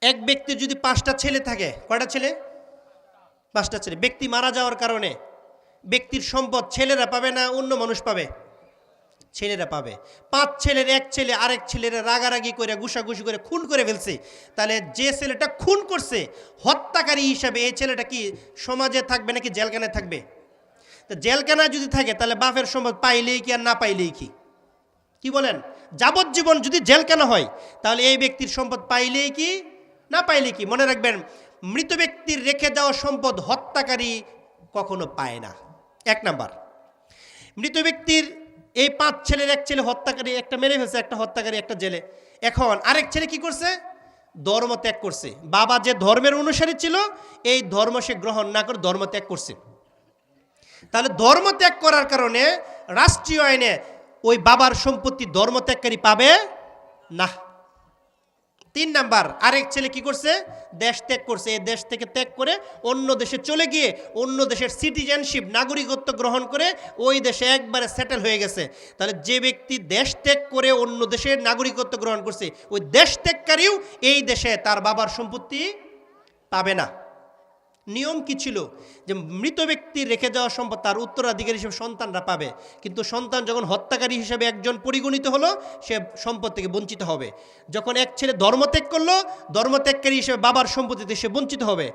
এক ব্যক্তির যদি 5টা ছেলে থাকে, কয়টা ছেলে? 5টা ছেলে। ব্যক্তি মারা যাওয়ার কারণে ব্যক্তির সম্পদ ছেলেরা পাবে না অন্য মানুষ পাবে? ছেলেরা পাবে। 5 ছেলের এক ছেলে আরেক ছেলেরা রাগারাগি করে গুসাগুসি করে খুন করে ফেলছে, তাহলে যে ছেলেটা খুন করছে হত্যাকারী হিসাবে এই ছেলেটা কি সমাজে থাকবে নাকি জেলখানায় থাকবে? তো জেলখানায় যদি থাকে তাহলে বাপের সম্পদ পাইলেই কি আর না পাইলেই কি? কি বলেন? যাবজ্জীবন যদি জেলখানা হয় তাহলে এই ব্যক্তির সম্পদ পাইলেই কি না পাইলেই কি? মনে রাখবেন, মৃত ব্যক্তির রেখে যাওয়া সম্পদ হত্যাকারী কখনো পায় না। 1 নাম্বার। মৃত ব্যক্তির এই 5 ছেলের এক ছেলে হত্যাকারী, একটা মেরে ফেলছে, একটা হত্যাকারী, একটা জেলে। এখন আরেক ছেলে কি করছে? ধর্ম ত্যাগ করছে। বাবা যে ধর্মের অনুসারী ছিল এই ধর্ম সে গ্রহণ না করে ধর্ম ত্যাগ করছে। তাহলে ধর্ম ত্যাগ করার কারণে রাষ্ট্রীয় আইনে ওই বাবার সম্পত্তি ধর্মত্যাগকারী পাবে না। 3 নাম্বার, আরেক ছেলে কি করছে? দেশ ত্যাগ করছে। এই দেশ থেকে ত্যাগ করে অন্য দেশে চলে গিয়ে অন্য দেশের সিটিজেনশিপ নাগরিকত্ব গ্রহণ করে ওই দেশে একবারে সেটেল হয়ে গেছে। তাহলে যে ব্যক্তি দেশ ত্যাগ করে অন্য দেশের নাগরিকত্ব গ্রহণ করছে ওই দেশ ত্যাগকারীও এই দেশে তার বাবার সম্পত্তি পাবে না। নিয়ম কি ছিল? যে মৃত ব্যক্তির রেখে যাওয়া সম্পদ তার উত্তরাধিকারী হিসেবে সন্তানরা পাবে, কিন্তু সন্তান যখন হত্যাকারী হিসেবে একজন পরিগণিত হলো সে সম্পদ থেকে বঞ্চিত হবে। যখন এক ছেলে ধর্মত্যাগ করলো ধর্মত্যাগকারী হিসেবে বাবার সম্পত্তিতে সে বঞ্চিত হবে।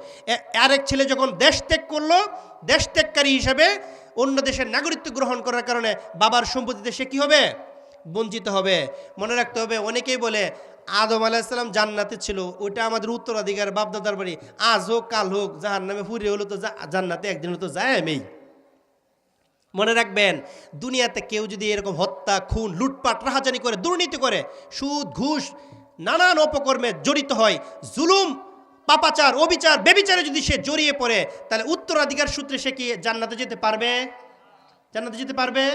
আরেক ছেলে যখন দেশ ত্যাগ করলো দেশ ত্যাগকারী হিসেবে অন্য দেশের নাগরিকত্ব গ্রহণ করার কারণে বাবার সম্পত্তিতে সে কী হবে? বঞ্চিত হবে। মনে রাখতে হবে, অনেকেই বলে আদম আলাইহিসসালাম জান্নাতে ছিল, ওইটা আমাদের উত্তরাধিকার বাপদাদার বাড়ি, আজ হোক কাল হোক জাহান্নামে ফুরিয়ে হলো তো জান্নাতে একদিন হলো তো যায় আমি। মনে রাখবেন, দুনিয়াতে কেউ যদি এরকম হত্যা, খুন, লুটপাট, রাহাজানি করে, দুর্নীতি করে, সুদ, ঘুষ, নানান অপকর্মে জড়িত হয়, জুলুম, পাপাচার, অবিচার, বেবিচারে যদি সে জড়িয়ে পড়ে তাহলে উত্তরাধিকার সূত্রে সে কি জান্নাতে যেতে পারবে? জান্নাতে যেতে পারবে?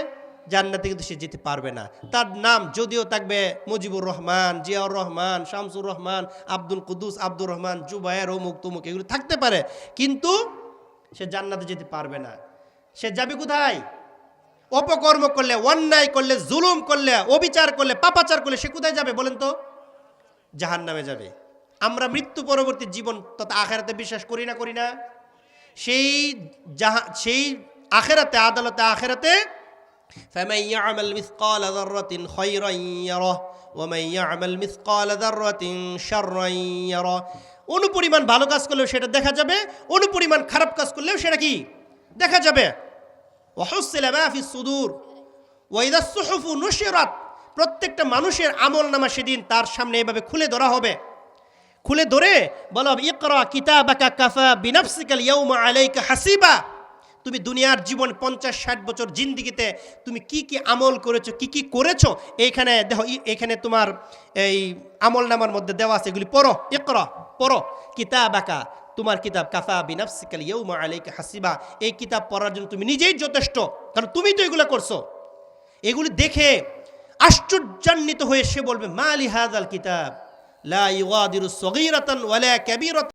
জান্নাতে কিন্তু সে যেতে পারবে না। তার নাম যদিও থাকবে মুজিবুর রহমান, জিয়াউর রহমান, শামসুর রহমান, আব্দুল কুদ্দুস, আব্দুর রহমান, জুবায়ের, অমুক তমুক, এগুলো থাকতে পারে, কিন্তু সে জান্নাতে যেতে পারবে না। সে যাবে কোথায়? অপকর্ম করলে, অন্যায় করলে, জুলুম করলে, অবিচার করলে, পাপাচার করলে সে কোথায় যাবে বলেন তো? জাহান্নামে যাবে। আমরা মৃত্যু পরবর্তী জীবন তথা আখিরাতে বিশ্বাস করি না? করি না? সেই আখিরাতে, আদালতে আখিরাতে فمن يعمل مثقال ذرة خيرا يره ومن يعمل مثقال ذرة شرا يره। অনুপরিমাণ ভালো কাজ করলেও সেটা দেখা যাবে, অনুপরিমাণ খারাপ কাজ করলেও সেটা কি দেখা যাবে। وحصل ما في الصدور وإذا الصحف نشرت। প্রত্যেকটা মানুষের আমলনামা সেদিন তার সামনে এভাবে খুলে ধরা হবে। খুলে ধরে বলা হবে, ইকরা কিতাবাকা কাফা বিনাফসিকাল ইয়াউমা আলাইকা হাসিবা। তুমি দুনিয়ার জীবন 50-60 বছর জিন্দিগিতে তুমি কি কি আমল করেছো, কি কি করেছো, এইখানে দেখো, এখানে তোমার এই আমল নামার মধ্যে দেওয়া আছে, এগুলি পড়ো। ইকরা, পড়ো, কিতাবাকা, তোমার কিতাব, কাফা বিনাফসিকাল ইয়াউমা আলাইকা হাসিবা। এই কিতাব পড়ার জন্য তুমি নিজেই যথেষ্ট, কারণ তুমি তো এগুলো করছো। এগুলি দেখে আশ্চর্যান্বিত হয়ে সে বলবে, মা লি হাযাল কিতাব লা ইউগাদিরু সগীরাতান ওয়ালা কাবীরাতান